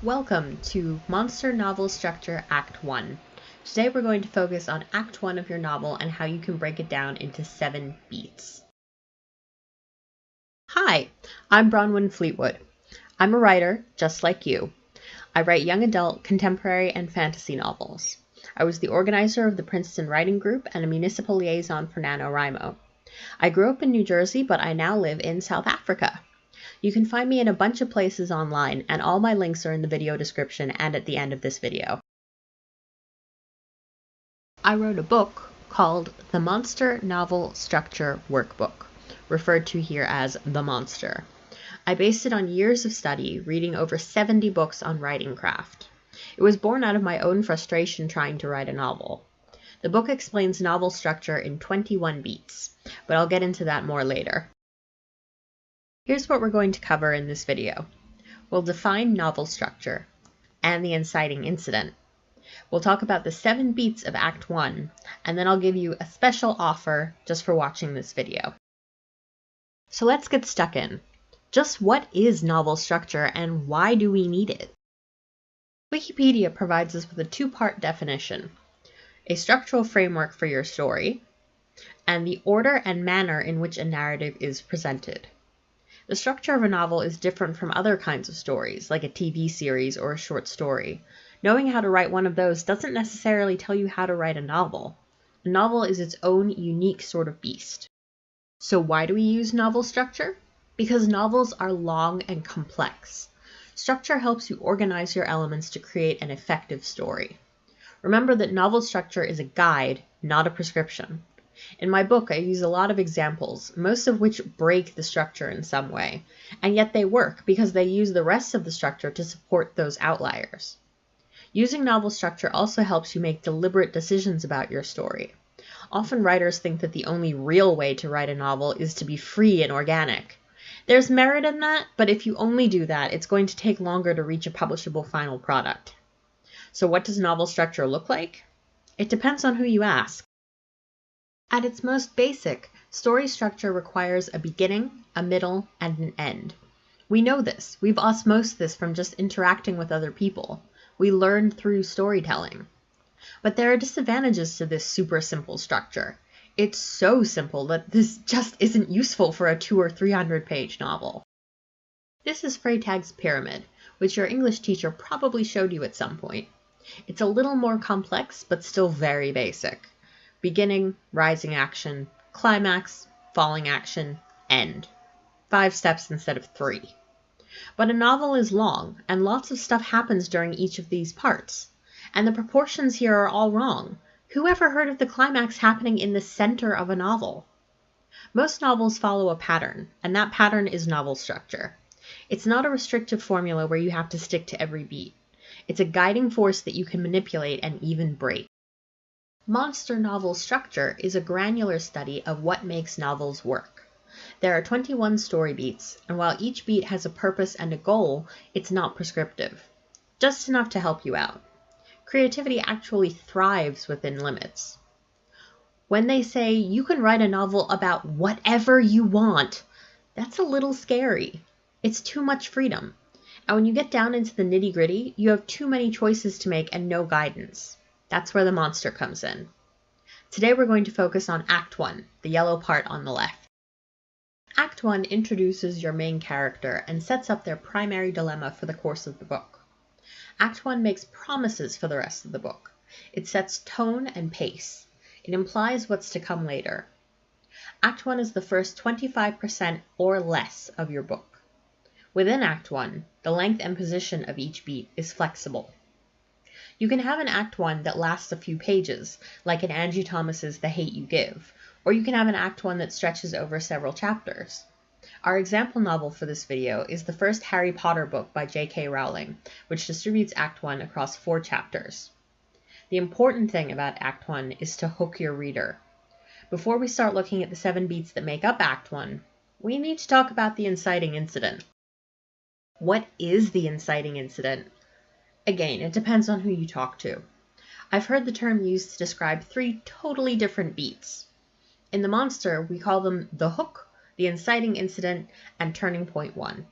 Welcome to Monster Novel Structure Act 1. Today we're going to focus on Act 1 of your novel and how you can break it down into 7 beats. Hi, I'm Bronwen Fleetwood. I'm a writer, just like you. I write young adult, contemporary, and fantasy novels. I was the organizer of the Princeton Writing Group and a municipal liaison for NaNoWriMo. I grew up in New Jersey, but I now live in South Africa. You can find me in a bunch of places online, and all my links are in the video description and at the end of this video. I wrote a book called The Monster Novel Structure Workbook, referred to here as The Monster. I based it on years of study, reading over 70 books on writing craft. It was born out of my own frustration trying to write a novel. The book explains novel structure in 21 beats, but I'll get into that more later. Here's what we're going to cover in this video. We'll define novel structure and the inciting incident. We'll talk about the 7 beats of Act 1, and then I'll give you a special offer just for watching this video. So let's get stuck in. Just what is novel structure and why do we need it? Wikipedia provides us with a 2-part definition: a structural framework for your story, and the order and manner in which a narrative is presented. The structure of a novel is different from other kinds of stories, like a TV series or a short story. Knowing how to write one of those doesn't necessarily tell you how to write a novel. A novel is its own unique sort of beast. So why do we use novel structure? Because novels are long and complex. Structure helps you organize your elements to create an effective story. Remember that novel structure is a guide, not a prescription. In my book, I use a lot of examples, most of which break the structure in some way, and yet they work because they use the rest of the structure to support those outliers. Using novel structure also helps you make deliberate decisions about your story. Often writers think that the only real way to write a novel is to be free and organic. There's merit in that, but if you only do that, it's going to take longer to reach a publishable final product. So what does novel structure look like? It depends on who you ask. At its most basic, story structure requires a beginning, a middle, and an end. We know this. We've osmosed this from just interacting with other people. We learned through storytelling. But there are disadvantages to this super simple structure. It's so simple that this just isn't useful for a 200- or 300-page novel. This is Freytag's pyramid, which your English teacher probably showed you at some point. It's a little more complex, but still very basic. Beginning, rising action, climax, falling action, end. 5 steps instead of 3. But a novel is long, and lots of stuff happens during each of these parts. And the proportions here are all wrong. Who ever heard of the climax happening in the center of a novel? Most novels follow a pattern, and that pattern is novel structure. It's not a restrictive formula where you have to stick to every beat. It's a guiding force that you can manipulate and even break. Monster novel structure is a granular study of what makes novels work. There are 21 story beats, and while each beat has a purpose and a goal, it's not prescriptive. Just enough to help you out. Creativity actually thrives within limits. When they say you can write a novel about whatever you want, that's a little scary. It's too much freedom. And when you get down into the nitty-gritty, you have too many choices to make and no guidance. That's where the monster comes in. Today we're going to focus on Act 1, the yellow part on the left. Act 1 introduces your main character and sets up their primary dilemma for the course of the book. Act 1 makes promises for the rest of the book. It sets tone and pace. It implies what's to come later. Act 1 is the first 25% or less of your book. Within Act 1, the length and position of each beat is flexible. You can have an Act 1 that lasts a few pages, like in Angie Thomas's The Hate You Give, or you can have an Act 1 that stretches over several chapters. Our example novel for this video is the first Harry Potter book by J.K. Rowling, which distributes Act 1 across 4 chapters. The important thing about Act 1 is to hook your reader. Before we start looking at the 7 beats that make up Act 1, we need to talk about the inciting incident. What is the inciting incident? Again, it depends on who you talk to. I've heard the term used to describe 3 totally different beats. In The Monster, we call them the hook, the inciting incident, and turning point 1.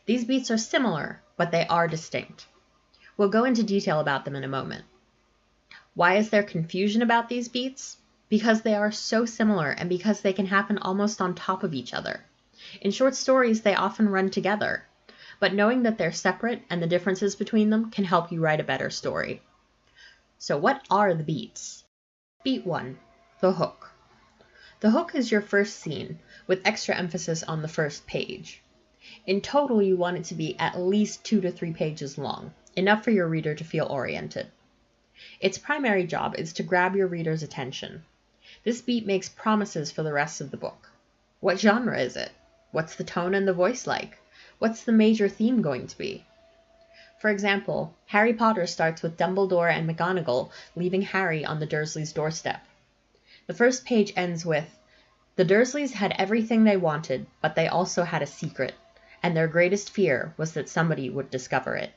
These beats are similar, but they are distinct. We'll go into detail about them in a moment. Why is there confusion about these beats? Because they are so similar and because they can happen almost on top of each other. In short stories, they often run together, but knowing that they're separate and the differences between them can help you write a better story. So what are the beats? Beat 1, the hook. The hook is your first scene, with extra emphasis on the first page. In total, you want it to be at least 2 to 3 pages long, enough for your reader to feel oriented. Its primary job is to grab your reader's attention. This beat makes promises for the rest of the book. What genre is it? What's the tone and the voice like? What's the major theme going to be? For example, Harry Potter starts with Dumbledore and McGonagall leaving Harry on the Dursleys' doorstep. The first page ends with, "The Dursleys had everything they wanted, but they also had a secret, and their greatest fear was that somebody would discover it."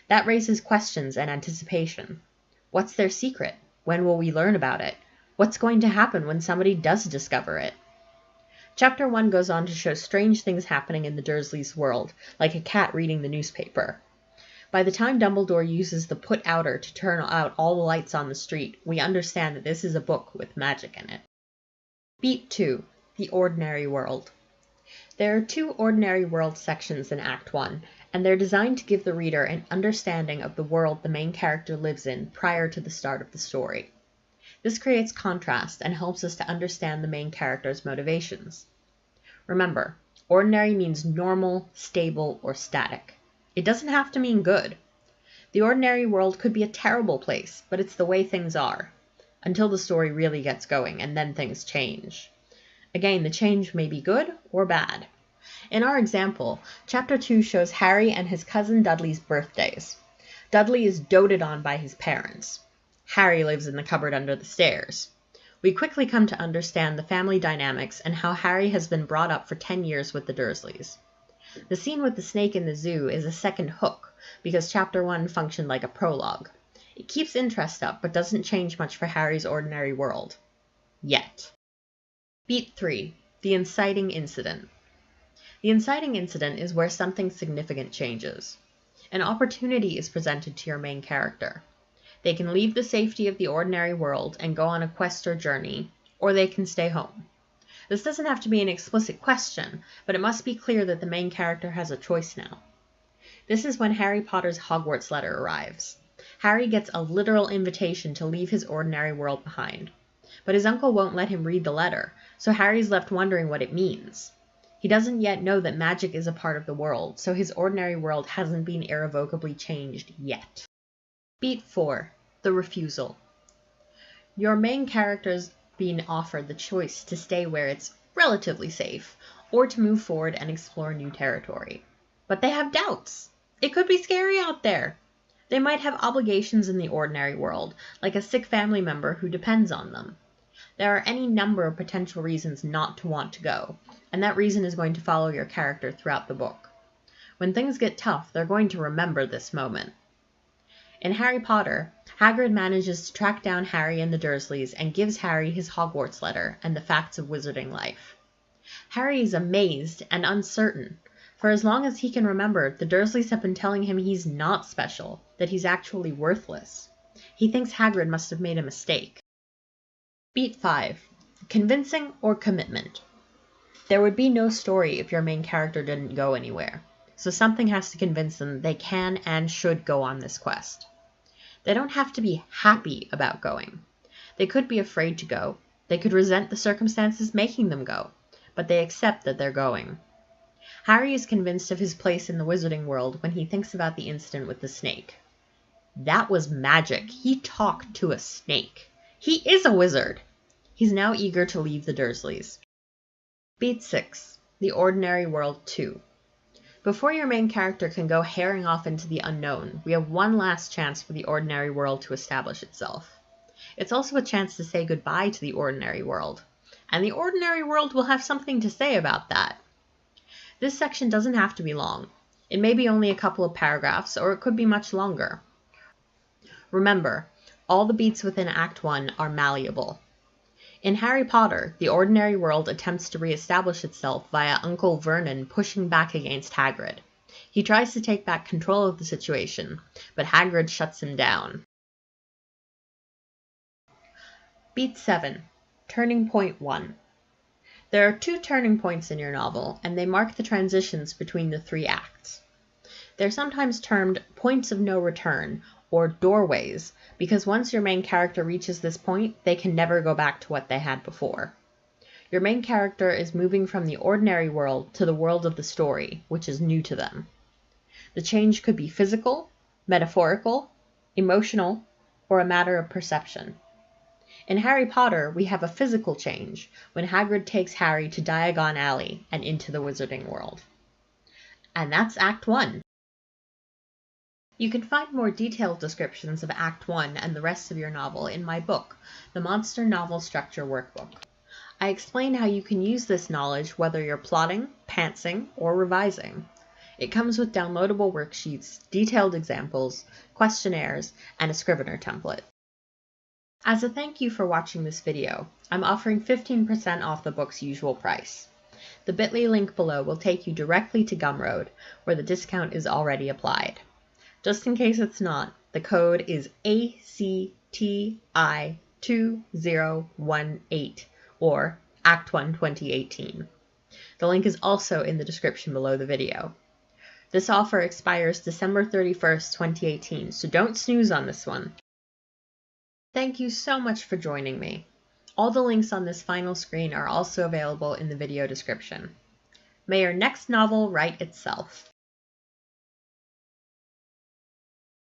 That raises questions and anticipation. What's their secret? When will we learn about it? What's going to happen when somebody does discover it? Chapter 1 goes on to show strange things happening in the Dursleys' world, like a cat reading the newspaper. By the time Dumbledore uses the put-outer to turn out all the lights on the street, we understand that this is a book with magic in it. Beat 2, the ordinary world. There are 2 ordinary world sections in Act 1, and they're designed to give the reader an understanding of the world the main character lives in prior to the start of the story. This creates contrast and helps us to understand the main character's motivations. Remember, ordinary means normal, stable, or static. It doesn't have to mean good. The ordinary world could be a terrible place, but it's the way things are, until the story really gets going, and then things change. Again, the change may be good or bad. In our example, Chapter 2 shows Harry and his cousin Dudley's birthdays. Dudley is doted on by his parents. Harry lives in the cupboard under the stairs. We quickly come to understand the family dynamics and how Harry has been brought up for 10 years with the Dursleys. The scene with the snake in the zoo is a second hook, because Chapter 1 functioned like a prologue. It keeps interest up, but doesn't change much for Harry's ordinary world. Yet. Beat 3, the inciting incident. The inciting incident is where something significant changes. An opportunity is presented to your main character. They can leave the safety of the ordinary world and go on a quest or journey, or they can stay home. This doesn't have to be an explicit question, but it must be clear that the main character has a choice now. This is when Harry Potter's Hogwarts letter arrives. Harry gets a literal invitation to leave his ordinary world behind. But his uncle won't let him read the letter, so Harry's left wondering what it means. He doesn't yet know that magic is a part of the world, so his ordinary world hasn't been irrevocably changed yet. Beat 4, the refusal. Your main character's being offered the choice to stay where it's relatively safe, or to move forward and explore new territory. But they have doubts. It could be scary out there. They might have obligations in the ordinary world, like a sick family member who depends on them. There are any number of potential reasons not to want to go, and that reason is going to follow your character throughout the book. When things get tough, they're going to remember this moment. In Harry Potter, Hagrid manages to track down Harry and the Dursleys and gives Harry his Hogwarts letter and the facts of wizarding life. Harry is amazed and uncertain. For as long as he can remember, the Dursleys have been telling him he's not special, that he's actually worthless. He thinks Hagrid must have made a mistake. Beat 5, convincing or commitment. There would be no story if your main character didn't go anywhere, so something has to convince them they can and should go on this quest. They don't have to be happy about going. They could be afraid to go. They could resent the circumstances making them go, but they accept that they're going. Harry is convinced of his place in the wizarding world when he thinks about the incident with the snake. That was magic. He talked to a snake. He is a wizard. He's now eager to leave the Dursleys. Beat 6, the ordinary world 2. Before your main character can go herring off into the unknown, we have one last chance for the ordinary world to establish itself. It's also a chance to say goodbye to the ordinary world, and the ordinary world will have something to say about that. This section doesn't have to be long. It may be only a couple of paragraphs, or it could be much longer. Remember, all the beats within Act 1 are malleable. In Harry Potter, the ordinary world attempts to re-establish itself via Uncle Vernon pushing back against Hagrid. He tries to take back control of the situation, but Hagrid shuts him down. Beat 7. Turning Point 1. There are 2 turning points in your novel, and they mark the transitions between the 3 acts. They're sometimes termed points of no return, or doorways, because once your main character reaches this point, they can never go back to what they had before. Your main character is moving from the ordinary world to the world of the story, which is new to them. The change could be physical, metaphorical, emotional, or a matter of perception. In Harry Potter, we have a physical change when Hagrid takes Harry to Diagon Alley and into the wizarding world. And that's Act 1. You can find more detailed descriptions of Act 1 and the rest of your novel in my book, The Monster Novel Structure Workbook. I explain how you can use this knowledge whether you're plotting, pantsing, or revising. It comes with downloadable worksheets, detailed examples, questionnaires, and a Scrivener template. As a thank you for watching this video, I'm offering 15% off the book's usual price. The bit.ly link below will take you directly to Gumroad, where the discount is already applied. Just in case it's not, the code is ACTI2018, or Act 1 2018. The link is also in the description below the video. This offer expires December 31st, 2018, so don't snooze on this one. Thank you so much for joining me. All the links on this final screen are also available in the video description. May your next novel write itself.